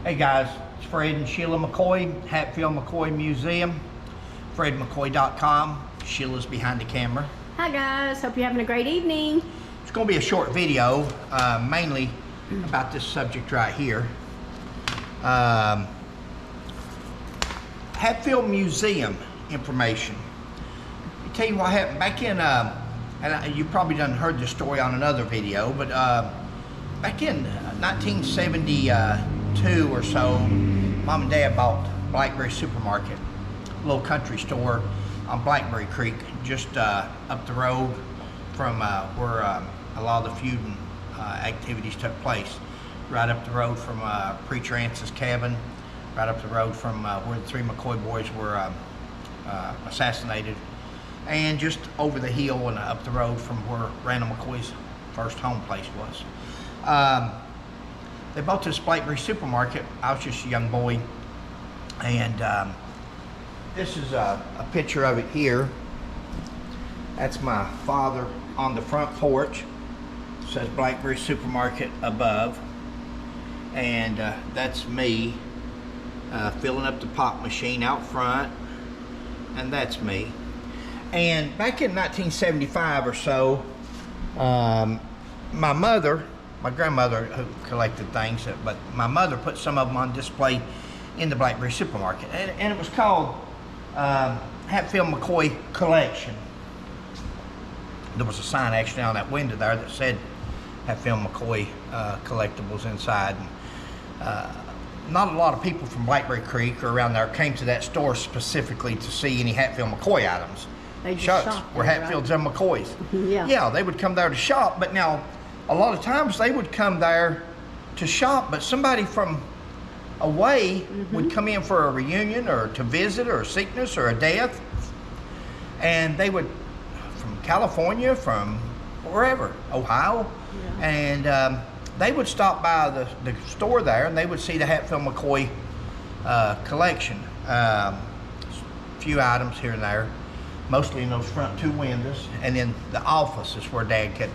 Hey guys, it's Fred and Sheila McCoy, Hatfield McCoy Museum, fredmccoy.com. Sheila's behind the camera. Hi guys, hope you're having a great evening. It's going to be a short video, mainly about this subject right here. Hatfield Museum information. I'll tell you what happened back in, and you probably done heard this story on another video, but back in 1972 or so, Mom and Dad bought Blackberry Supermarket, a little country store on Blackberry Creek, just up the road from where a lot of the feuding activities took place. Right up the road from Preacher Ance's cabin, right up the road from where the three McCoy boys were assassinated, and just over the hill and up the road from where Randall McCoy's first home place was. They bought this Blackberry Supermarket. I was just a young boy, and this is a picture of it here. That's my father on the front porch. It says Blackberry Supermarket above, and that's me filling up the pop machine out front, and that's me. And back in 1975 or so, my grandmother who collected things, but my mother put some of them on display in the Blackberry Supermarket, and it was called Hatfield McCoy Collection. There was a sign actually on that window there that said Hatfield McCoy Collectibles inside. Not a lot of people from Blackberry Creek or around there came to that store specifically to see any Hatfield McCoy items. They just we're Hatfields and McCoys. Yeah, they would come there to shop, but now a lot of times they would come there to shop, but somebody from away would come in for a reunion or to visit or a sickness or a death, and they would, from California, from wherever, Ohio, and they would stop by the store there, and they would see the Hatfield McCoy collection. A few items here and there, mostly in those front two windows, and then the office is where Dad kept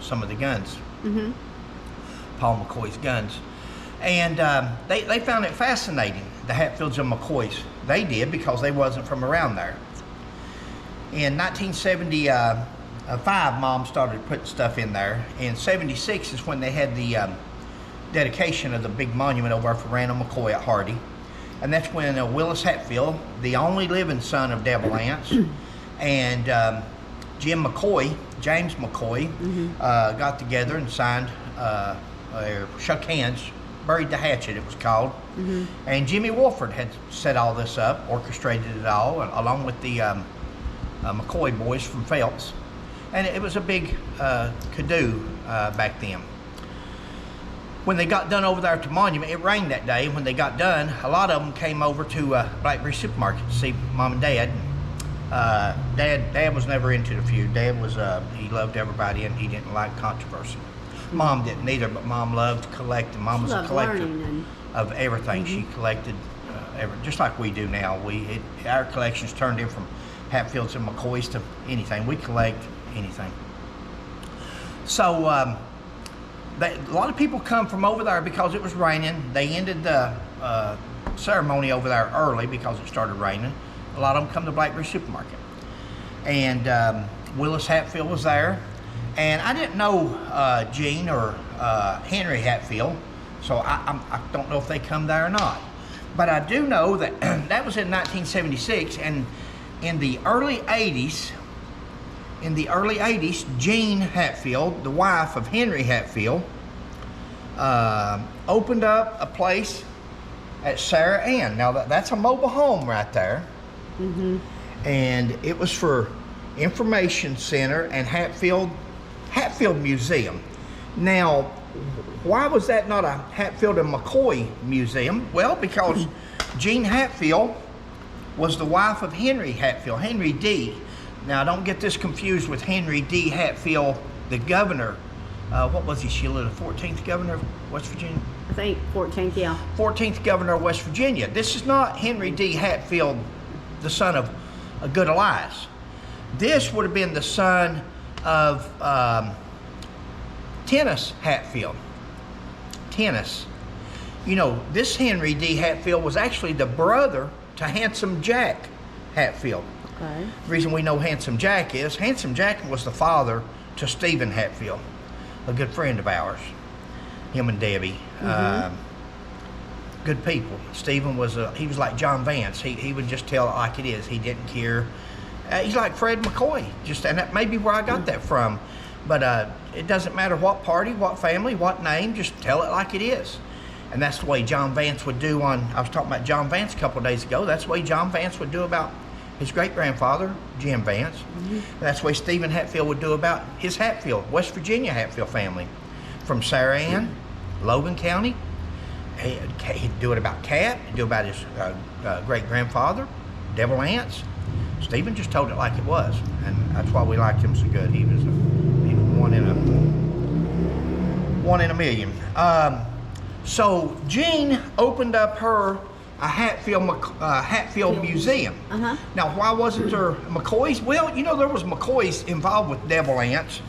some of the guns, Paul McCoy's guns. And they found it fascinating, the Hatfields and McCoys. They did, because they wasn't from around there. In 1975, Mom started putting stuff in there. In 76 is when they had the dedication of the big monument over for Randall McCoy at Hardy. And that's when Willis Hatfield, the only living son of Devil Lance, and Jim McCoy, James McCoy, got together and signed, shook hands, buried the hatchet, it was called. And Jimmy Wolford had set all this up, orchestrated it all, along with the McCoy boys from Phelps. And it was a big to-do back then. When they got done over there at the monument, it rained that day. When they got done, a lot of them came over to Blackberry Supermarket to see Mom and Dad. Dad was never into the feud. Dad was, he loved everybody and he didn't like controversy. Mom didn't either, but Mom loved collecting. Mom was a collector of everything. She collected, just like we do now. Our collections turned in from Hatfields and McCoys to anything. We collect anything. So a lot of people come from over there because it was raining. They ended the ceremony over there early because it started raining. A lot of them come to Blackberry Supermarket. And Willis Hatfield was there. And I didn't know Gene or Henry Hatfield, so I don't know if they come there or not. But I do know that that was in 1976, and in the early 80s, Jean Hatfield, the wife of Henry Hatfield, opened up a place at Sarah Ann. Now that's a mobile home right there, and it was for Information Center and Hatfield Museum. Now, why was that not a Hatfield and McCoy Museum? Well, because Jean Hatfield was the wife of Henry Hatfield, Henry D. Now, don't get this confused with Henry D. Hatfield, the governor. What was he, Sheila, the 14th governor of West Virginia? I think 14th, yeah. 14th governor of West Virginia. This is not Henry D. Hatfield, the son of Good Elias. This would have been the son of Tennis Hatfield. Tennis. You know, this Henry D. Hatfield was actually the brother to Handsome Jack Hatfield. Okay. The reason we know Handsome Jack is Handsome Jack was the father to Stephen Hatfield, a good friend of ours. Him and Debbie. Good people. Stephen was he was like John Vance. He would just tell it like it is. He didn't care. He's like Fred McCoy. And that may be where I got that from. But it doesn't matter what party, what family, what name. Just tell it like it is. And that's the way John Vance would do I was talking about John Vance a couple of days ago. That's the way John Vance would do about his great-grandfather, Jim Vance. That's the way Stephen Hatfield would do about his Hatfield, West Virginia Hatfield family. From Sarah Ann, Logan County. He'd do it about Cat. He'd do it about his great-grandfather, Devil Ants. Stephen just told it like it was, and that's why we liked him so good. He was one in a million. So Jean opened up a Hatfield museum. Now, why wasn't there McCoys? Well, you know, there was McCoys involved with Devil Ants,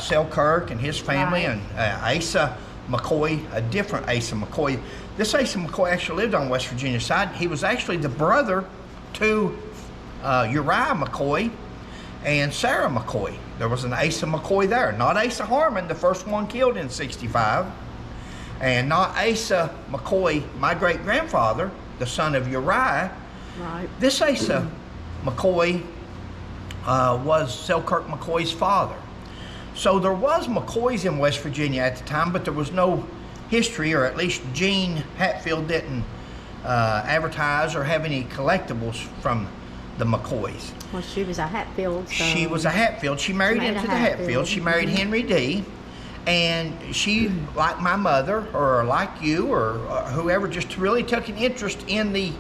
Selkirk and his family, and Asa McCoy, a different Asa McCoy. This Asa McCoy actually lived on West Virginia side. He was actually the brother to Uriah McCoy and Sarah McCoy. There was an Asa McCoy there, not Asa Harmon, the first one killed in '65, and not Asa McCoy, my great-grandfather, the son of Uriah. Right. This Asa McCoy was Selkirk McCoy's father. So there was McCoys in West Virginia at the time, but there was no history, or at least Jean Hatfield didn't advertise or have any collectibles from the McCoys. Well, she was a Hatfield. So she was a Hatfield. She married into the Hatfield. She married Henry D. And she, like my mother, or like you, or whoever, just really took an interest in the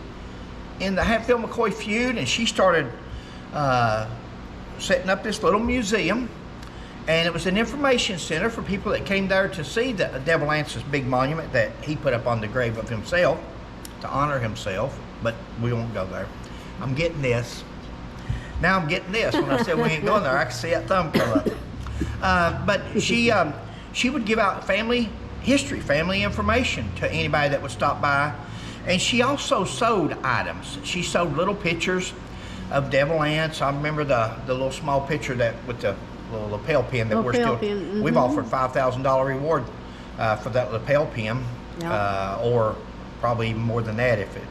Hatfield McCoy feud, and she started setting up this little museum. And it was an information center for people that came there to see the Devil Ance's big monument that he put up on the grave of himself to honor himself. But we won't go there. I'm getting this. Now I'm getting this. When I said we ain't going there, I could see that thumb come up. But she would give out family history, family information to anybody that would stop by. And she also sold items. She sold little pictures of Devil Ants. I remember the little small picture that with the little lapel pin that we're still, we've offered $5,000 reward for that lapel pin, or probably even more than that if it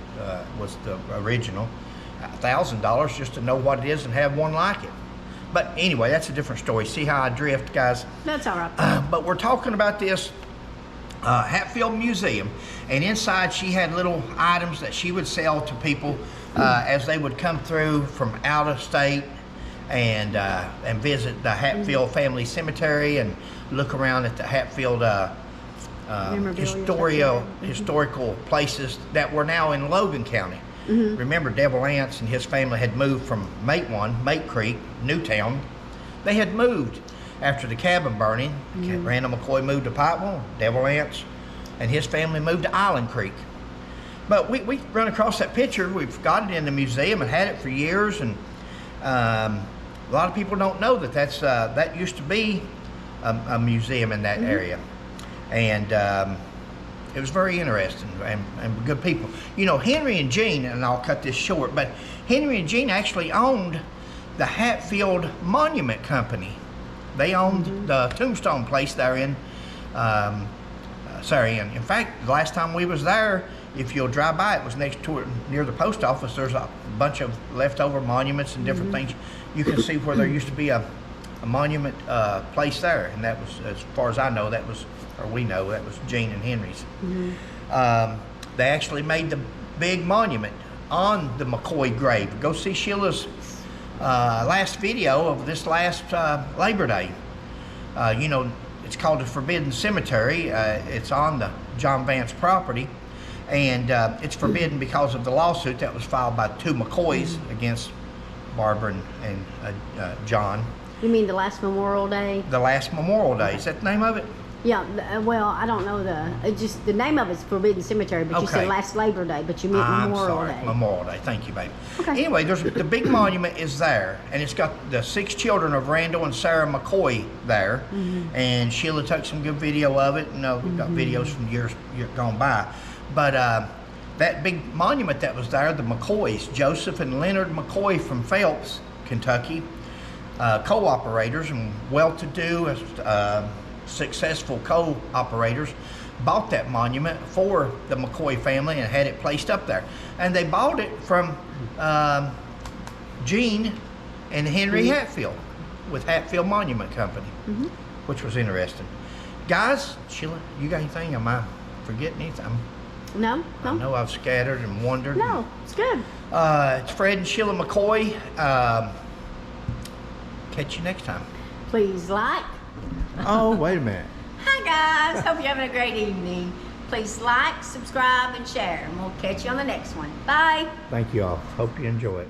was the original. $1,000 just to know what it is and have one like it. But anyway, that's a different story. See how I drift, guys? That's all right. But we're talking about this Hatfield Museum, and inside she had little items that she would sell to people as they would come through from out of state and visit the Hatfield Family Cemetery and look around at the Hatfield historical places that were now in Logan County. Remember, Devil Ants and his family had moved from Mate Creek, Newtown. They had moved after the cabin burning. Randall McCoy moved to Pikeville. Devil Ants and his family moved to Island Creek. But we run across that picture. We've got it in the museum and had it for years. And a lot of people don't know that that used to be a museum in that area. And it was very interesting and good people. You know, Henry and Jean, and I'll cut this short, but Henry and Jean actually owned the Hatfield Monument Company. They owned the tombstone place there in Sarah. In fact, the last time we was there, if you'll drive by, it was next to it near the post office. There's a bunch of leftover monuments and different things. You can see where there used to be a monument place there, and that was, as far as I know, that was, or we know, that was Jean and Henry's. They actually made the big monument on the McCoy grave. Go see Sheila's last video of this last Labor Day. You know, it's called the Forbidden Cemetery. It's on the John Vance property, and it's forbidden because of the lawsuit that was filed by two McCoys against Barbara and John. You mean the last Memorial Day? The last Memorial Day. Is that the name of it? Yeah, well, I don't know just the name of it's Forbidden Cemetery, but you Okay. said last Labor Day, but you meant I'm Memorial sorry, Day. Memorial Day. Thank you, baby. Okay. Anyway, the big monument is there, and it's got the 6 children of Randall and Sarah McCoy there, and Sheila took some good video of it. We've got videos from years gone by, but that big monument that was there, the McCoys, Joseph and Leonard McCoy from Phelps, Kentucky, co-operators and well-to-do, successful co-operators, bought that monument for the McCoy family and had it placed up there. And they bought it from Gene and Henry Hatfield with Hatfield Monument Company, which was interesting. Guys, Sheila, you got anything? Am I forgetting anything? No, I know I've scattered and wondered. No, it's good. It's Fred and Sheila McCoy. Catch you next time. Please like. Oh, wait a minute. Hi guys, hope you're having a great evening. Please like, subscribe, and share, and we'll catch you on the next one. Bye. Thank you all. Hope you enjoy it.